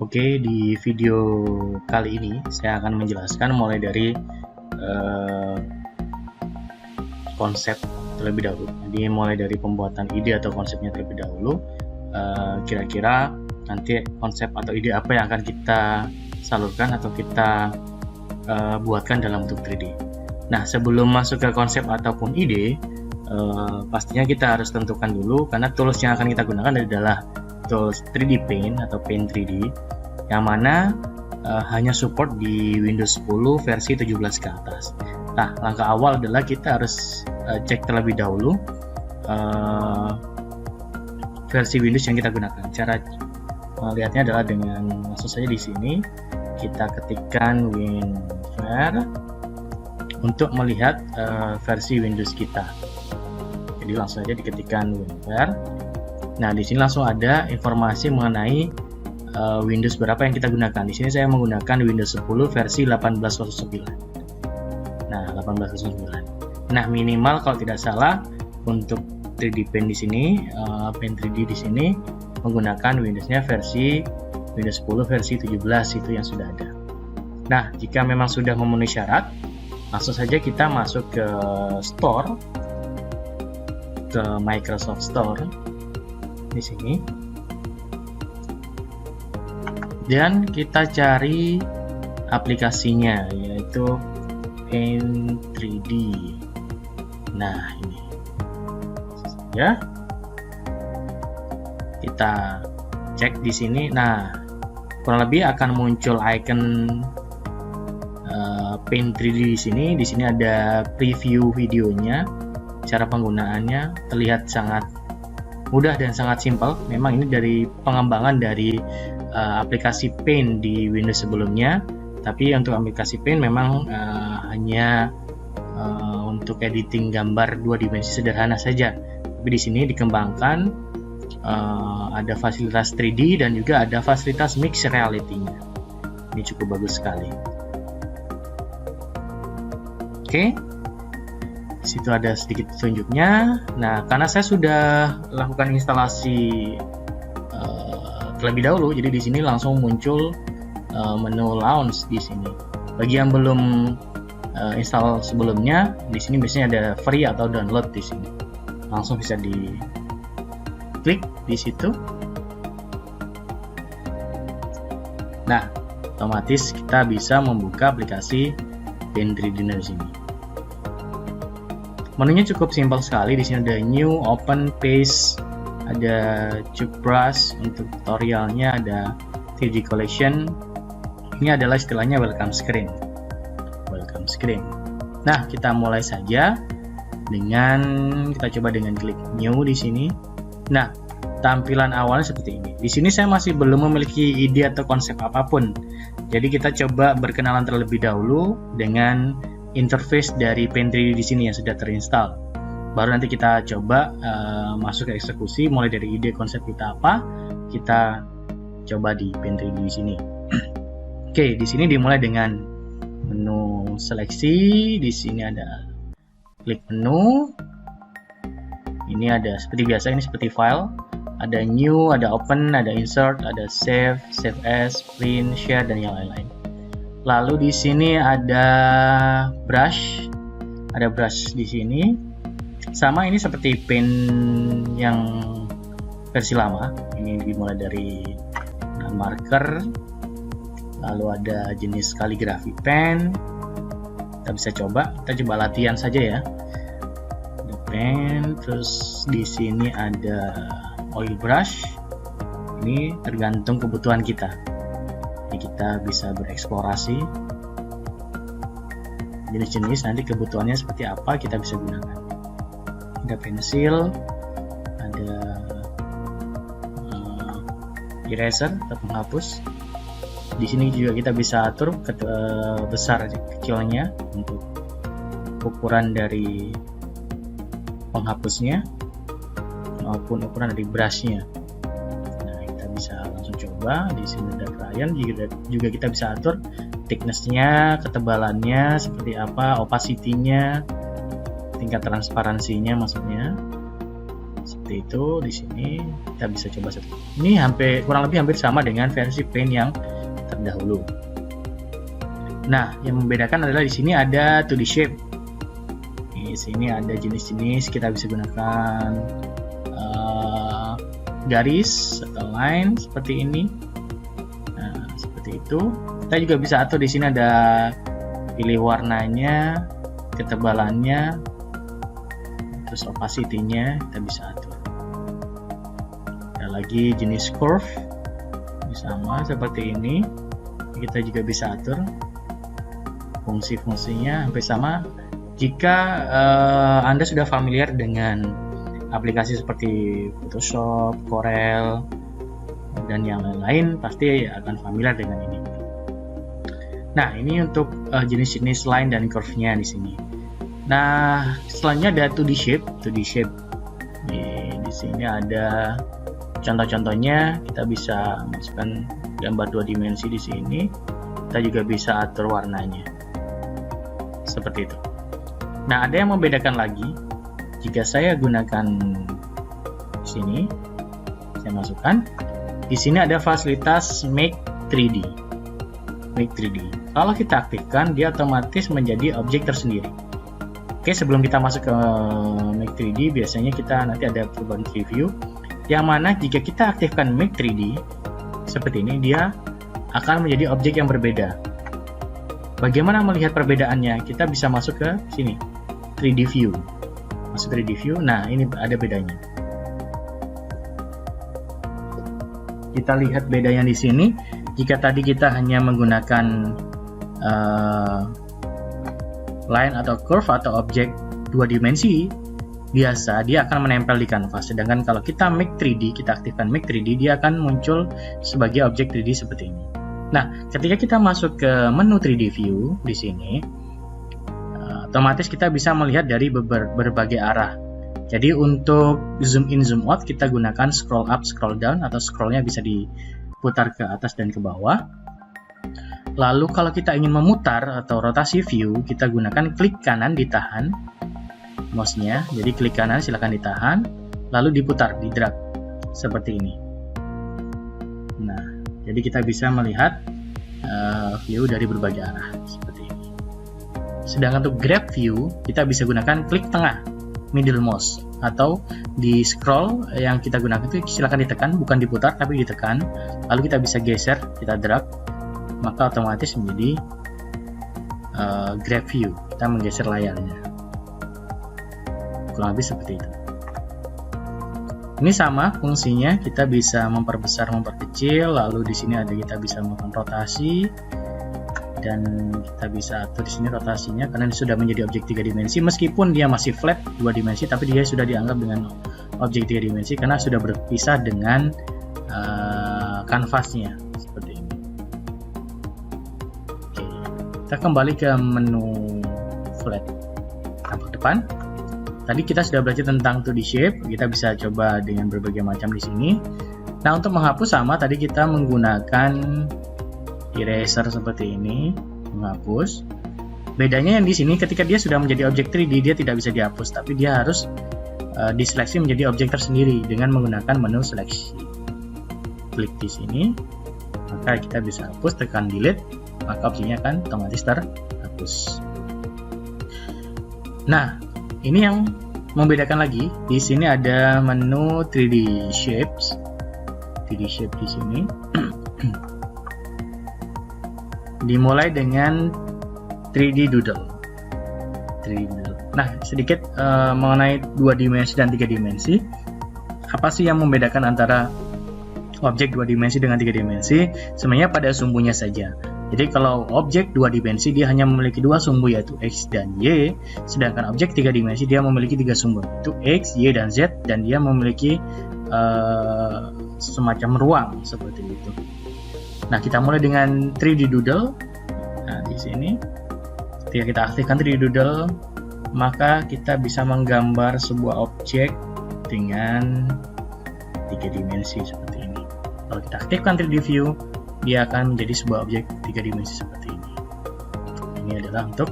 Oke, di video kali ini saya akan menjelaskan mulai dari konsep terlebih dahulu. Jadi mulai dari pembuatan ide atau konsepnya terlebih dahulu. Kira-kira nanti konsep atau ide apa yang akan kita salurkan atau kita buatkan dalam bentuk 3D. Nah, sebelum masuk ke konsep ataupun ide, pastinya kita harus tentukan dulu, karena tools yang akan kita gunakan adalah tools 3D Paint atau Paint 3D, yang mana hanya support di Windows 10 versi 17 ke atas. Nah, langkah awal adalah kita harus cek terlebih dahulu versi Windows yang kita gunakan. Cara melihatnya adalah dengan langsung saja di sini kita ketikkan WinRAR untuk melihat versi Windows kita. Jadi langsung saja diketikkan WinRAR. Nah, di sini langsung ada informasi mengenai Windows berapa yang kita gunakan. Di sini saya menggunakan Windows 10 versi 18.09. Nah, 18.09. Nah, minimal kalau tidak salah untuk 3D Paint di sini, Paint 3D di sini menggunakan Windowsnya versi Windows 10 versi 17 itu yang sudah ada. Nah, jika memang sudah memenuhi syarat, langsung saja kita masuk ke Store, ke Microsoft Store di sini, dan kita cari aplikasinya, yaitu Paint 3D. Nah, ini ya, kita cek di sini. Nah, kurang lebih akan muncul icon Paint 3D di sini. Di sini ada preview videonya. Cara penggunaannya terlihat sangat mudah dan sangat simpel. Memang ini dari pengembangan dari aplikasi Paint di Windows sebelumnya, tapi untuk aplikasi Paint memang hanya untuk editing gambar 2 dimensi sederhana saja. Tapi di sini dikembangkan ada fasilitas 3D dan juga ada fasilitas mixed reality-nya. Ini cukup bagus sekali. Oke. Di situ ada sedikit petunjuknya. Nah, karena saya sudah lakukan instalasi terlebih dahulu, jadi di sini langsung muncul menu launch di sini. Bagi yang belum install sebelumnya, di sini biasanya ada free atau download di sini. Langsung bisa diklik di situ. Nah, otomatis kita bisa membuka aplikasi Paint 3D di sini. Menunya cukup simpel sekali. Di sini ada New, Open, Paste, ada Cube Brush untuk tutorialnya, ada 3D Collection. Ini adalah istilahnya welcome screen. Welcome screen. Nah, kita mulai saja dengan kita coba dengan klik New di sini. Nah, tampilan awalnya seperti ini. Di sini saya masih belum memiliki ide atau konsep apapun. Jadi kita coba berkenalan terlebih dahulu dengan interface dari Paint 3D di sini yang sudah terinstall. Baru nanti kita coba masuk ke eksekusi, mulai dari ide konsep kita apa, kita coba di Paint 3D di sini. Oke, di sini dimulai dengan menu seleksi. Di sini ada klik menu. Ini ada seperti biasa, ini seperti file. Ada new, ada open, ada insert, ada save, save as, print, share, dan yang lain-lain. Lalu di sini ada brush, di sini. Sama ini seperti Paint yang versi lama. Ini dimulai dari marker, lalu ada jenis kaligrafi pen. Kita bisa coba, latihan saja ya. Ada pen, terus di sini ada oil brush. Ini tergantung kebutuhan kita. Jadi kita bisa bereksplorasi jenis-jenis, nanti kebutuhannya seperti apa kita bisa gunakan. Ada pensil, ada eraser atau penghapus. Di sini juga kita bisa atur besar kecilnya untuk ukuran dari penghapusnya maupun ukuran dari brushnya. Nah, kita bisa langsung coba. Di sini ada crayon, juga kita bisa atur thickness-nya, ketebalannya seperti apa, opacity-nya, tingkat transparansinya maksudnya. Seperti itu. Di sini kita bisa coba ini kurang lebih hampir sama dengan versi Paint yang terdahulu. Nah, yang membedakan adalah di sini ada 2D shape. Di sini ada jenis-jenis, kita bisa gunakan garis atau line seperti ini. Nah, seperti itu. Kita juga bisa atur di sini, ada pilih warnanya, ketebalannya, terus opacity-nya kita bisa atur. Ada lagi jenis curve, ini sama seperti ini. Kita juga bisa atur fungsi-fungsinya hampir sama. Jika Anda sudah familiar dengan aplikasi seperti Photoshop, Corel, dan yang lain-lain, pasti akan familiar dengan ini. Nah, ini untuk jenis-jenis line dan curve-nya di sini. Nah, selanjutnya ada 2D shape. 2D shape. Di sini ada contoh-contohnya. Kita bisa masukkan gambar 2 dimensi di sini. Kita juga bisa atur warnanya. Seperti itu. Nah, ada yang membedakan lagi. Jika saya gunakan di sini, saya masukkan. Di sini ada fasilitas Make 3D. Make 3D. Kalau kita aktifkan, dia otomatis menjadi objek tersendiri. Oke, sebelum kita masuk ke Make 3D, biasanya kita nanti ada perubahan preview. Yang mana jika kita aktifkan Make 3D seperti ini, dia akan menjadi objek yang berbeda. Bagaimana melihat perbedaannya? Kita bisa masuk ke sini, 3D view. Masuk 3D view. Nah, ini ada bedanya. Kita lihat bedanya di sini. Jika tadi kita hanya menggunakan line atau curve atau objek 2 dimensi biasa, dia akan menempel di kanvas. Sedangkan kalau kita Make 3D, kita aktifkan Make 3D, dia akan muncul sebagai objek 3D seperti ini. Nah, ketika kita masuk ke menu 3D view di sini, otomatis kita bisa melihat dari berbagai arah. Jadi untuk zoom in zoom out kita gunakan scroll up scroll down, atau scrollnya bisa diputar ke atas dan ke bawah. Lalu kalau kita ingin memutar atau rotasi view, kita gunakan klik kanan ditahan mouse-nya. Jadi klik kanan silahkan ditahan, lalu diputar, di drag seperti ini. Nah, jadi kita bisa melihat view dari berbagai arah seperti ini. Sedangkan untuk grab view, kita bisa gunakan klik tengah, middle mouse, atau di scroll yang kita gunakan itu silakan ditekan, bukan diputar tapi ditekan. Lalu kita bisa geser, kita drag, maka otomatis menjadi grab view. Kita menggeser layarnya, kurang lebih seperti itu. Ini sama fungsinya, kita bisa memperbesar, memperkecil. Lalu di sini ada kita bisa melakukan rotasi, dan kita bisa atur di sini rotasinya karena sudah menjadi objek 3 dimensi. Meskipun dia masih flat 2 dimensi, tapi dia sudah dianggap dengan objek 3 dimensi karena sudah berpisah dengan kanvasnya seperti ini. Oke, kita kembali ke menu flat tampak depan. Tadi kita sudah belajar tentang 2D shape, kita bisa coba dengan berbagai macam di sini. Nah, untuk menghapus sama, tadi kita menggunakan eraser seperti ini, menghapus. Bedanya yang di sini, ketika dia sudah menjadi objek 3D, dia tidak bisa dihapus, tapi dia harus diseleksi menjadi objek tersendiri dengan menggunakan menu seleksi. Klik di sini, maka kita bisa hapus, tekan delete, maka opsinya akan otomatis terhapus. Nah, ini yang membedakan lagi. Di sini ada menu 3D shapes. 3D shape di sini. Dimulai dengan 3D doodle. 3D doodle. Nah, sedikit mengenai 2 dimensi dan 3 dimensi. Apa sih yang membedakan antara objek 2 dimensi dengan 3 dimensi? Sebenarnya pada sumbunya saja. Jadi kalau objek 2 dimensi dia hanya memiliki 2 sumbu, yaitu X dan Y. Sedangkan objek 3 dimensi dia memiliki 3 sumbu, yaitu X, Y, dan Z. Dan dia memiliki semacam ruang seperti itu. Nah, kita mulai dengan 3D doodle. Nah, di sini ketika kita aktifkan 3D doodle, maka kita bisa menggambar sebuah objek dengan 3 dimensi seperti ini. Kalau kita aktifkan 3D view, dia akan menjadi sebuah objek 3 dimensi seperti ini. Ini adalah untuk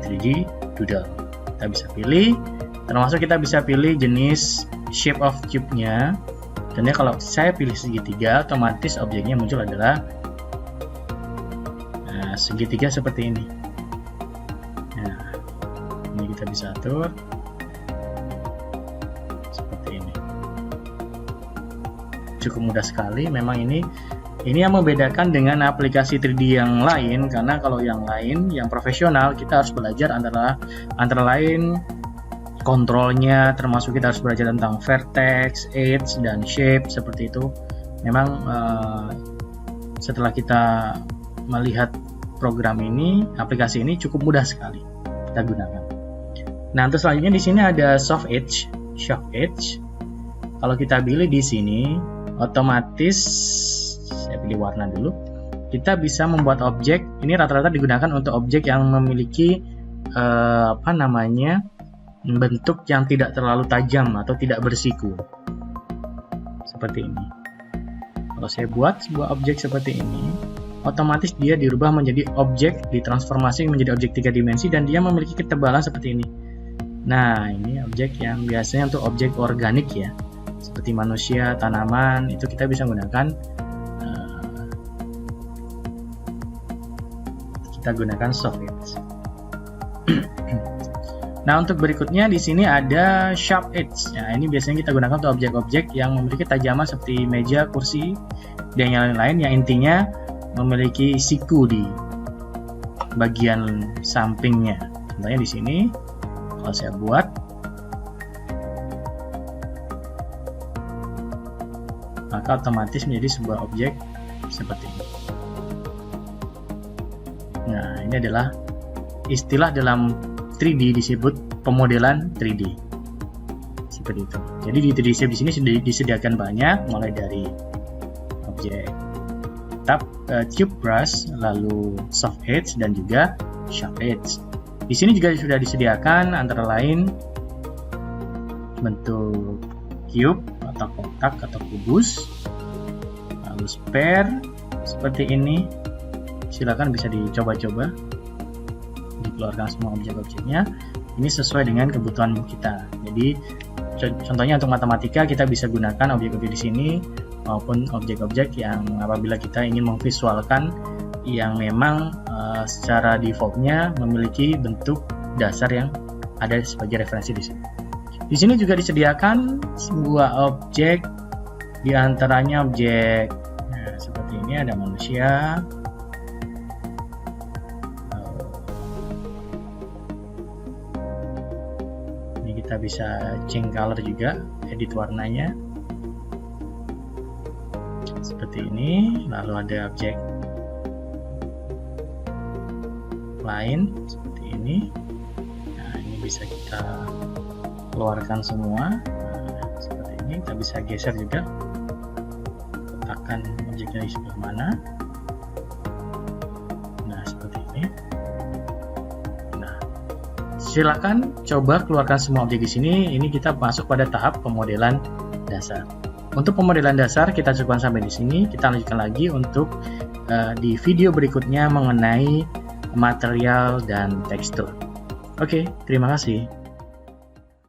3D doodle. Kita bisa pilih Termasuk kita bisa pilih jenis shape of cube-nya. Dan kalau saya pilih segitiga, otomatis objeknya muncul adalah segitiga seperti ini. Nah, ini kita bisa atur seperti ini. Cukup mudah sekali. Memang ini yang membedakan dengan aplikasi 3D yang lain, karena kalau yang lain yang profesional kita harus belajar antara lain kontrolnya, termasuk kita harus belajar tentang vertex, edge, dan shape seperti itu. Memang setelah kita melihat program ini, aplikasi ini cukup mudah sekali kita gunakan. Nah, untuk selanjutnya di sini ada soft edge. Kalau kita pilih di sini, otomatis saya pilih warna dulu. Kita bisa membuat objek. Ini rata-rata digunakan untuk objek yang memiliki bentuk yang tidak terlalu tajam atau tidak bersiku. Seperti ini. Kalau saya buat sebuah objek seperti ini, otomatis dia dirubah menjadi objek, ditransformasi menjadi objek 3 dimensi, dan dia memiliki ketebalan seperti ini. Nah, ini objek yang biasanya untuk objek organik ya, seperti manusia, tanaman, itu kita bisa gunakan soft edge. Nah, untuk berikutnya di sini ada sharp edge. Nah, ini biasanya kita gunakan untuk objek-objek yang memiliki tajaman seperti meja, kursi, dan yang lain-lain, yang intinya memiliki siku di bagian sampingnya. Contohnya di sini, kalau saya buat, maka otomatis menjadi sebuah objek seperti ini. Nah, ini adalah istilah dalam 3D disebut pemodelan 3D. Seperti itu. Jadi di 3D Shape di sini sudah disediakan banyak, mulai dari objek tube brush, lalu soft edge, dan juga sharp edge. Di sini juga sudah disediakan antara lain bentuk cube atau kotak atau kubus, lalu sphere seperti ini. Silakan bisa dicoba-coba, dikeluarkan semua objek-objeknya. Ini sesuai dengan kebutuhan kita. Jadi contohnya untuk matematika kita bisa gunakan objek-objek di sini, maupun objek-objek yang apabila kita ingin memvisualkan yang memang secara defaultnya memiliki bentuk dasar yang ada sebagai referensi di sini. Di sini juga disediakan sebuah objek, diantaranya objek seperti ini, ada manusia, ini kita bisa change color juga, edit warnanya seperti ini. Lalu ada objek lain seperti ini. Nah, ini bisa kita keluarkan semua. Nah, seperti ini kita bisa geser juga, letakkan objeknya di sebelah mana. Nah, seperti ini. Nah, silakan coba keluarkan semua objek di sini. Ini kita masuk pada tahap pemodelan dasar. Untuk pemodelan dasar kita cukupkan sampai di sini. Kita lanjutkan lagi untuk di video berikutnya mengenai material dan tekstur. Oke, terima kasih.